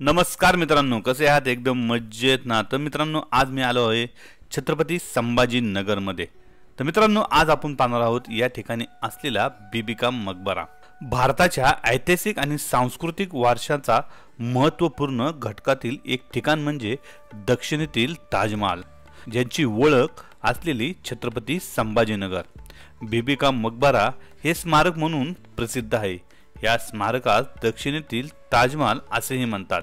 नमस्कार मित्रांनो, कसे आहात? एकदम मजेत ना? तर मित्रांनो, आज मी आलो आहे छत्रपती संभाजीनगरमध्ये. तर मित्रांनो, आज आपण पाहणार आहोत या ठिकाणी असलेला बीबी का मकबरा. भारताच्या ऐतिहासिक आणि सांस्कृतिक वारशाचा महत्त्वपूर्ण घटकातील एक ठिकाण म्हणजे दक्षिणेतील ताजमहाल, ज्यांची ओळख असलेली छत्रपती संभाजीनगर. बीबी का मकबरा हे स्मारक म्हणून प्रसिद्ध आहे. या स्मारकास दक्षिणेतील ताजमहाल असेही म्हणतात.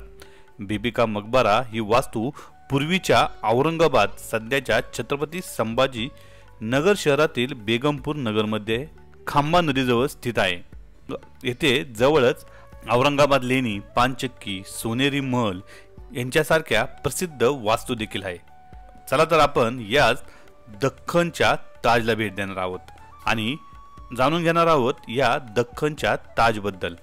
बीबी का मकबरा ही वास्तू पूर्वीच्या औरंगाबाद, सध्याच्या छत्रपती संभाजी नगर शहरातील बेगमपूर नगरमध्ये खांबा नदीजवळ स्थित आहे. येथे जवळच औरंगाबाद लेणी, पानचक्की, सोनेरी महल यांच्यासारख्या प्रसिद्ध वास्तू देखील आहे. चला तर आपण याच दख्खनच्या ताजला भेट देणार आहोत आणि जाणून घेणार आहोत या दख्खनच्या ताजबद्दल.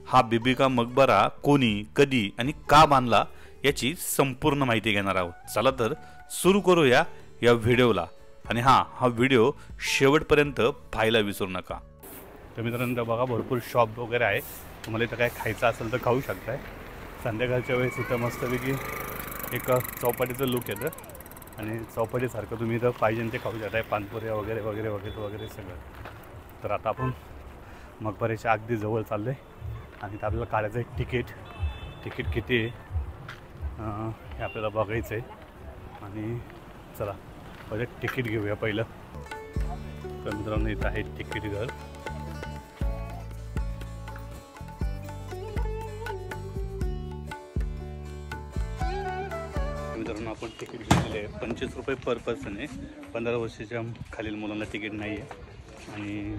हा बीबी का मकबरा कोणी, कधी आणि का बांधला याची संपूर्ण माहिती घेणार आहोत. चला तर सुरू करूया या व्हिडिओला. आणि हा व्हिडिओ शेवटपर्यंत पाहायला विसरू नका. तर मित्रांनो, बघा भरपूर शॉप वगैरे आहे. तुम्हाला इथं काय खायचं असेल तर खाऊ शकताय. संध्याकाळच्या वेळेस इथं मस्तपैकी एक चौपाटीचं लुक येतं आणि चौपाटीसारखं तुम्ही इथं पाहिजे ते खाऊ शकताय. पानपुऱ्या वगैरे वगैरे वगैरे वगैरे सगळं. तर आता आपण मकबऱ्याच्या अगदी जवळ चाललो आहे आणि इथं आपल्याला काढायचं एक तिकीट किती आहे हे आपल्याला बघायचं आहे. आणि चला पहिले तिकीट घेऊया पहिलं. तर मित्रांनो, इथं आहे तिकीट घर. मित्रांनो, आपण तिकीट घेतलेले आहे 25 रुपये पर पर्सन आहे. 15 वर्षाच्या खालील मुलांना तिकीट नाही आहे आणि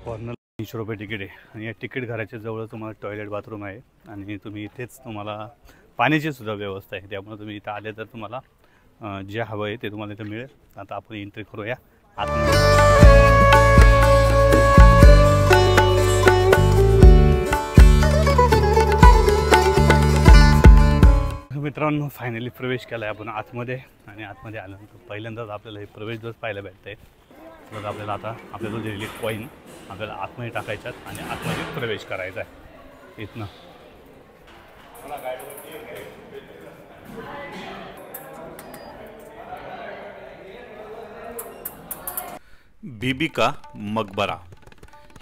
फॉर्नर 300 रुपये तिकीट आहे. आणि या तिकीट घराच्या जवळ तुम्हाला टॉयलेट, बाथरूम आहे आणि तुम्ही इथेच तुम्हाला पाण्याची सुद्धा व्यवस्था आहे. त्यामुळे तुम्ही इथं आले तर तुम्हाला जे हवं आहे ते तुम्हाला इथं मिळेल. आता आपण एंट्री करूया मित्रांनो. फायनली प्रवेश केला आहे आपण आतमध्ये. आणि आतमध्ये आल्यानंतर पहिल्यांदाच आपल्याला हे प्रवेशद्वार पाहायला भेटतं आहे. तर आपल्याला आता आपल्याला दिलेली कॉईन आपल्याला आतमध्ये टाकायच्यात आणि आतमध्ये प्रवेश करायचा आहे इथनं. बीबी का मकबरा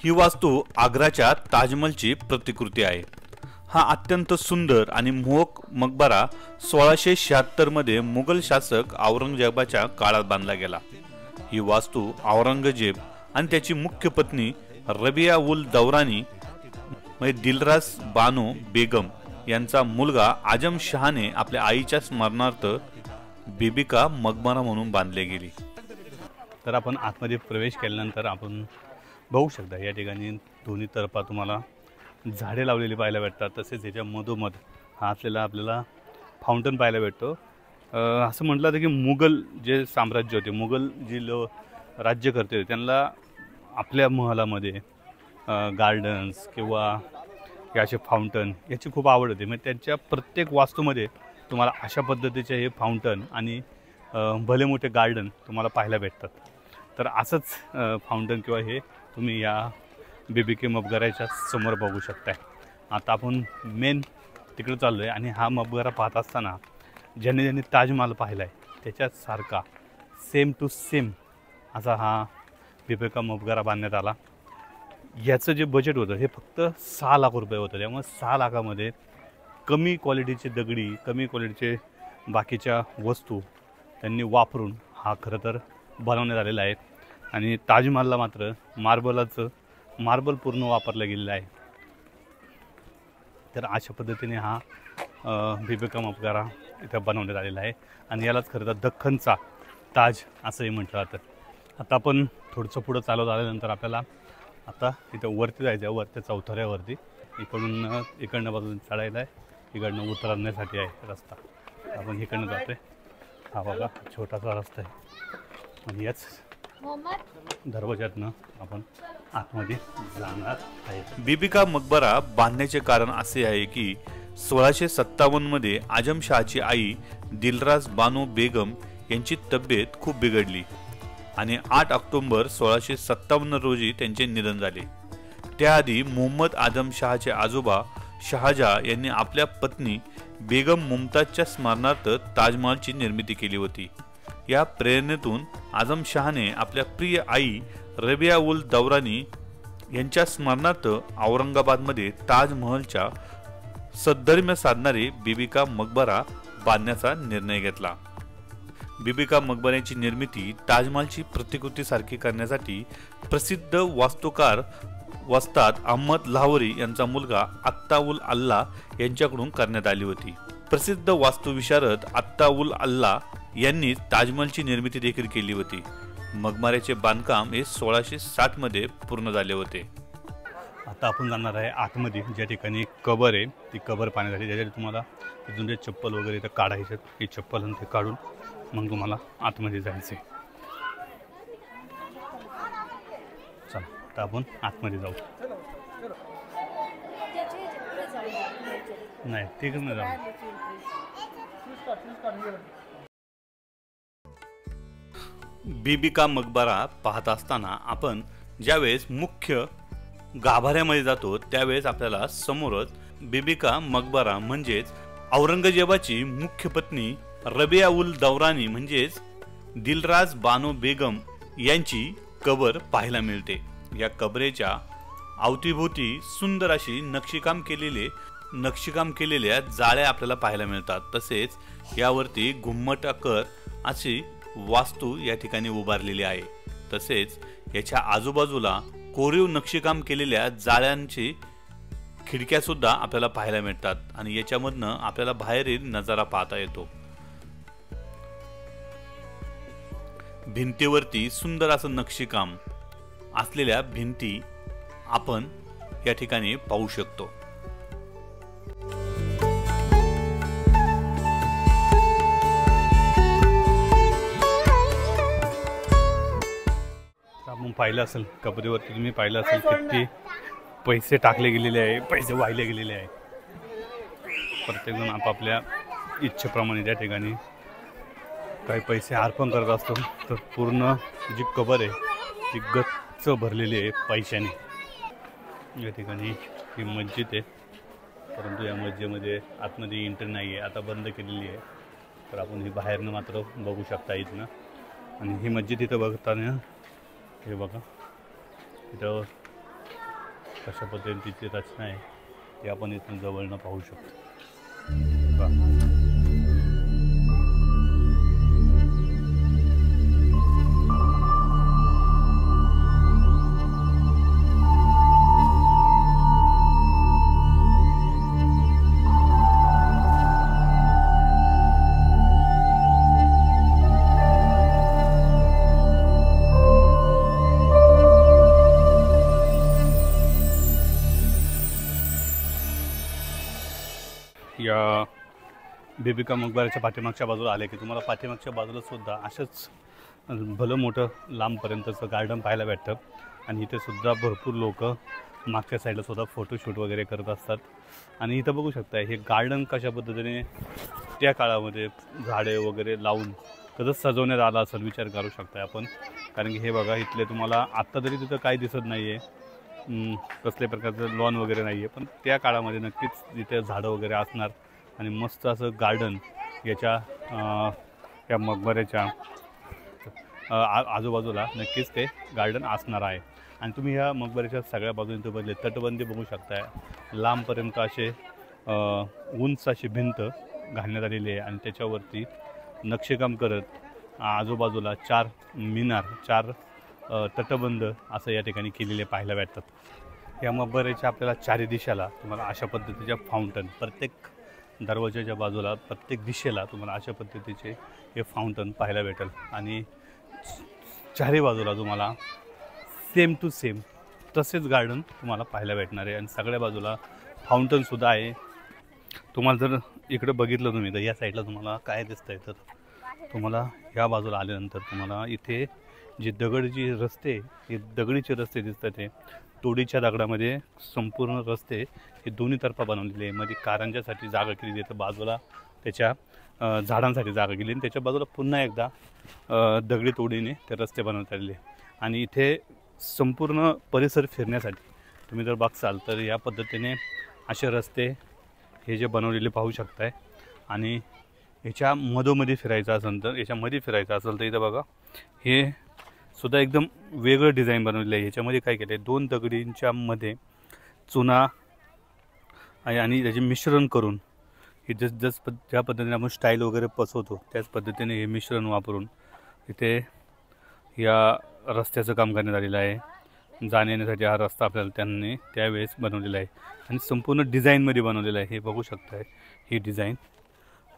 ही वास्तू आग्राच्या ताजमहलची प्रतिकृती आहे. हा अत्यंत सुंदर आणि मोहक मकबरा 1676 मध्ये मुघल शासक औरंगजेबाच्या काळात बांधला गेला. ही वास्तू औरंगजेब आणि त्याची मुख्य पत्नी रबिया उल दौरानी म्हणजे दिलरास बानो बेगम यांचा मुलगा आजम शहाने आपल्या आईच्या स्मरणार्थ बीबी का मकबरा म्हणून बांधली गेली. तर आपण आतमध्ये प्रवेश केल्यानंतर आपण बघू शकता या ठिकाणी दोन्ही तर्फा तुम्हाला झाडे लावलेली पाहायला भेटतात. तसेच याच्या मधोमध हा आपल्याला फाउंटन पाहायला भेटतो. असं म्हटलं जातं की मुघल जे साम्राज्य होते, मुघल जे राज्यकर्ते होते, त्यांना आपल्या महलामध्ये गार्डन्स किंवा हे असे फाउंटन याची खूप आवड होती. म्हणजे त्यांच्या प्रत्येक वास्तूमध्ये तुम्हाला अशा पद्धतीचे हे फाउंटन आणि भले मोठे गार्डन तुम्हाला पाहायला भेटतात. तर असंच फाउंटन किंवा हे तुम्ही या बीबी के मकबऱ्याच्या समोर बघू शकताय. आता आपण मेन तिकडे चाललो आहे आणि हा मकबरा पाहत असताना ज्यांनी ताजमहाल पाहिला आहे त्याच्यासारखा सेम टू सेम असा हा बीबी का मकबरा बांधण्यात आला. याचं जे बजेट होतं हे फक्त 6 लाख रुपये होतं. त्यामुळे 6 लाखामध्ये कमी क्वालिटीचे दगडी, कमी क्वालिटीचे बाकीच्या वस्तू त्यांनी वापरून हा खरं तर बनवण्यात आलेला आहे. आणि ताजमहालला मात्र मार्बल पूर्ण वापरलं गेलेलं आहे. तर अशा पद्धतीने हा बीबी का मकबरा इथं बनवण्यात आलेला आहे आणि यालाच खरं तर दख्खनचा ताज असंही म्हटलं जातं. आता आपण थोडंसं पुढं चालवत आल्यानंतर आपल्याला आता इथं वरती जायचं आहे. वरच्या चौथऱ्यावरती इकडनं बाजून चढायला आहे, इकडनं उतरण्यासाठी आहे रस्ता. आपण इकडनं जातो आहे. हा बघा छोटासा रस्ता आहे आणि याच दरवाज्यातनं आपण आतमध्ये जाणार आहे. बीबी का मकबरा बांधण्याचे कारण असे आहे की 1657 मध्ये आजमशहाची आई दिलरास बानो बेगम यांची तब्येत खूप बिघडली आणि 8 ऑक्टोबर 1657 रोजी त्यांचे निधन झाले. त्याआधी मोहम्मद आदम शहाचे आजोबा शहाजहा यांनी आपल्या पत्नी बेगम मुमताजच्या स्मरणार्थ ताजमहालची निर्मिती केली होती। या प्रेरणेतून आझमशहाने आपल्या प्रिय आई रबिया उल दौरानी यांच्या स्मरणार्थ औरंगाबादमध्ये ताजमहलच्या सद्धर्म्य साधणारे बीबी का मकबरा बांधण्याचा निर्णय घेतला। बीबी का मकबऱ्याची निर्मिती ताजमहालची प्रतिकृती सारखी करण्यासाठी प्रसिद्ध वास्तुकार वस्ताद अहमद लाहोरी यांचा मुलगा अत्ता उल अल्ला यांच्याकडून करण्यात आली होती। प्रसिद्ध वास्तुविशारद अत्ता उल अल्ला यांनी ताजमहलची निर्मिती देखील केली होती। मकबऱ्याचे बांधकाम हे 1660 मध्ये पूर्ण झाले होते। आता आपण जाणार आहे आतमध्ये, ज्या ठिकाणी कबर आहे ती कबर पाहण्यासाठी, ज्याच्यासाठी तुम्हाला तिथून जे चप्पल वगैरे तर काढायचे, ही चप्पल आणि ते काढून मग तुम्हाला आतमध्ये जायचे। चला आता आपण आतमध्ये जाऊ। नाही तिकडे नाही जाऊ। बीबी का मकबरा पाहत असताना आपण ज्यावेळेस मुख्य गाभाऱ्यामध्ये जातो त्यावेळेस आपल्याला समोरच बीबी का मकबरा म्हणजेच औरंगजेबाची मुख्य पत्नी रबिया उल दौरानी म्हणजेच दिलराज बानो बेगम यांची कबर पाहायला मिळते। या कबरेच्या अवतीभोवती सुंदर अशी नक्षीकाम केलेल्या जाळ्या आपल्याला पाहायला मिळतात। तसेच यावरती घुम्मटाकर अशी वास्तू या ठिकाणी उभारलेली आहे। तसेच याच्या आजूबाजूला कोरीव नक्षीकाम केलेल्या जाळ्यांची खिडक्या सुद्धा आपल्याला पाहायला मिळतात आणि याच्यामधनं आपल्याला बाहेरील नजारा पाहता येतो। भिंतीवरती सुंदर असं नक्षीकाम असलेल्या भिंती आपण या ठिकाणी पाहू शकतो। आपण पाहिलं असेल कबरीवरती, तुम्ही पाहिलं असेल किती पैसे टाकले गेलेले आहे, पैसे वाहिले गेलेले आहे। प्रत्येकजण आपापल्या इच्छेप्रमाणे त्या ठिकाणी काही पैसे अर्पण करत असतो। तर पूर्ण जी कबर आहे ती गच्च भरलेली आहे पैशाने। या ठिकाणी ही मस्जिद आहे, परंतु या मस्जिदमध्ये आतमध्ये एंट्री नाही आहे, आता बंद केलेली आहे। तर आपण ही बाहेरनं मात्र बघू शकता इथनं। आणि ही मस्जिद इथं बघताना हे बघा, इथं कशा पद्धतीने तिची रचना आहे हे आपण इथून जवळनं पाहू शकतो। या बीबी का मकबऱ्याच्या पाठीमागच्या बाजूला आले की तुम्हाला पाठीमागच्या बाजूला सुद्धा अशाच भलं मोठं लांबपर्यंतचं गार्डन पाहायला भेटतं। आणि इथे सुद्धा भरपूर लोक मागच्या साईडला सुद्धा फोटोशूट वगैरे करत असतात। आणि इथं बघू शकता हे गार्डन कशा पद्धतीने त्या काळामध्ये झाडे वगैरे लावून कसं सजवण्यात आलं असेल विचार करू शकता आपण। कारण की हे बघा इथले तुम्हाला आत्ता तरी तिथं काही दिसत नाही आहे, कसल्या प्रकारचं लॉन वगैरे नाही आहे, पण त्या काळामध्ये नक्कीच तिथे झाडं वगैरे असणार आणि मस्त असं गार्डन याच्या या मकबऱ्याच्या आजूबाजूला नक्कीच ते गार्डन असणार आहे। आणि तुम्ही या मकबऱ्याच्या सगळ्या बाजूने बघले तटबंदी बघू शकताय, लांबपर्यंत असे उंच अशी भिंत घालण्यात आलेली आहे आणि त्याच्यावरती नक्षीकाम करत आजूबाजूला 4 मिनार 4 तटबंध असं या ठिकाणी केलेले पाहायला भेटतात। या मकबऱ्याच्या आपल्याला चारी दिशेला तुम्हाला अशा पद्धतीच्या फाउंटन, प्रत्येक दरवाजाच्या बाजूला प्रत्येक दिशेला तुम्हाला अशा पद्धतीचे हे फाउंटन पाहायला भेटेल। आणि चारी बाजूला तुम्हाला सेम टू सेम तसेच गार्डन तुम्हाला पाहायला भेटणार आहे आणि सगळ्या बाजूला फाउंटनसुद्धा आहे। तुम्हाला जर इकडे बघितलं तुम्ही तर या साईडला तुम्हाला काय दिसतंय तर तुम्हाला या बाजूला आल्यानंतर तुम्हाला इथे जे दगडची रस्ते, हे दगडीचे रस्ते दिसतात, ते तोडीच्या दगडामध्ये संपूर्ण रस्ते हे दोन्ही तर्फा बनवलेले आहे। मध्ये कारंजासाठी जागा केली आहे, तर बाजूला त्याच्या झाडांसाठी जागा केली आणि त्याच्या बाजूला पुन्हा एकदा दगडी तोडीने ते रस्ते बनवता आलेले। आणि इथे संपूर्ण परिसर फिरण्यासाठी तुम्ही जर बघसाल तर या पद्धतीने असे रस्ते हे जे बनवलेले पाहू शकताय। आणि याच्या मधोमध्ये फिरायचं असेल तर इथं बघा हे सुद्धा एकदम वेगळं डिझाईन बनवलेलं आहे। ह्याच्यामध्ये काय केलं आहे, 2 दगडींच्या मध्ये चुना आहे आणि त्याचे मिश्रण करून हे ज्या पद्धतीने आपण स्टाईल वगैरे पसवतो त्याच पद्धतीने हे मिश्रण वापरून इथे या रस्त्याचं काम करण्यात आलेलं आहे। जाण्यासाठी हा रस्ता आपल्याला त्यांनी त्यावेळेस बनवलेला आहे आणि संपूर्ण डिझाईनमध्ये बनवलेला आहे। हे बघू शकताय ही डिझाईन।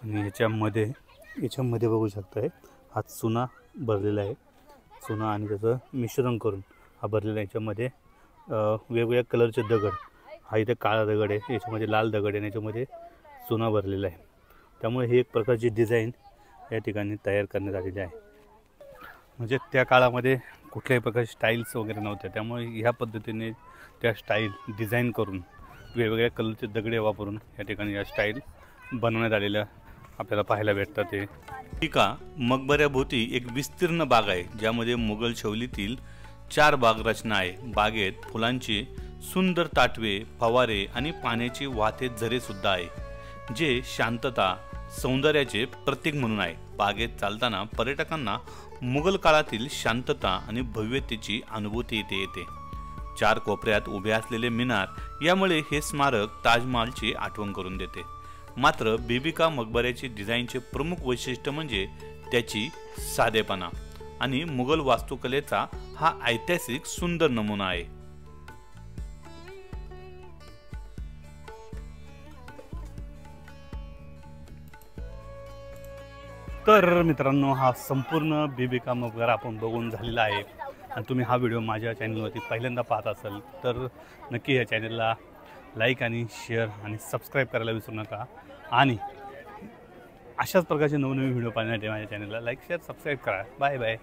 आणि याच्यामध्ये बघू शकताय हा चुना भरलेला आहे। चुना आणि त्याचं मिश्रण करून हा भरलेला आहे। याच्यामध्ये वेगवेगळ्या कलरचे दगड, हा इथे काळा दगड आहे, याच्यामध्ये लाल दगड आहे आणि याच्यामध्ये चुना भरलेला आहे। त्यामुळे ही एक प्रकारची डिझाईन या ठिकाणी तयार करण्यात आलेली आहे। म्हणजे त्या काळामध्ये कुठल्याही प्रकारची स्टाईल्स वगैरे नव्हत्या, त्यामुळे ह्या पद्धतीने त्या स्टाईल डिझाईन करून वेगवेगळ्या कलरचे दगडे वापरून या ठिकाणी या स्टाईल बनवण्यात आलेल्या आपल्याला पाहायला भेटतात। ते बिबिका मकबऱ्याभोवती एक विस्तीर्ण बाग आहे, ज्यामध्ये मुघल शैलीतील 4 बाग रचना आहे। बागेत फुलांची सुंदर ताटवे, फवारे आणि पाण्याची वाहते झरे सुद्धा आहे, जे शांतता सौंदर्याचे प्रतीक म्हणून आहे। बागेत चालताना पर्यटकांना मुघल काळातील शांतता आणि भव्यतेची अनुभूती येते। 4 कोपऱ्यात उभे असलेले मिनार यामुळे हे स्मारक ताजमहालची आठवण करून देते। मात्र बिबिका मकबऱ्याची डिझाईनचे प्रमुख वैशिष्ट्य म्हणजे त्याची साधेपणा आणि मुघल वास्तुकलेचा हा ऐतिहासिक सुंदर नमुना आहे। तर मित्रांनो, हा संपूर्ण बिबिका मकबरा आपण बघून झालेला आहे आणि तुम्ही हा व्हिडिओ माझ्या चॅनलवरती पहिल्यांदा पाहत असाल तर नक्की या चॅनलला लाईक आणि शेअर आणि सबस्क्राईब करायला विसरू नका। आणि अशाच प्रकारचे नवनवीन व्हिडिओ पाहण्यासाठी माझ्या चॅनलला लाईक शेअर सबस्क्राईब करा। Bye bye.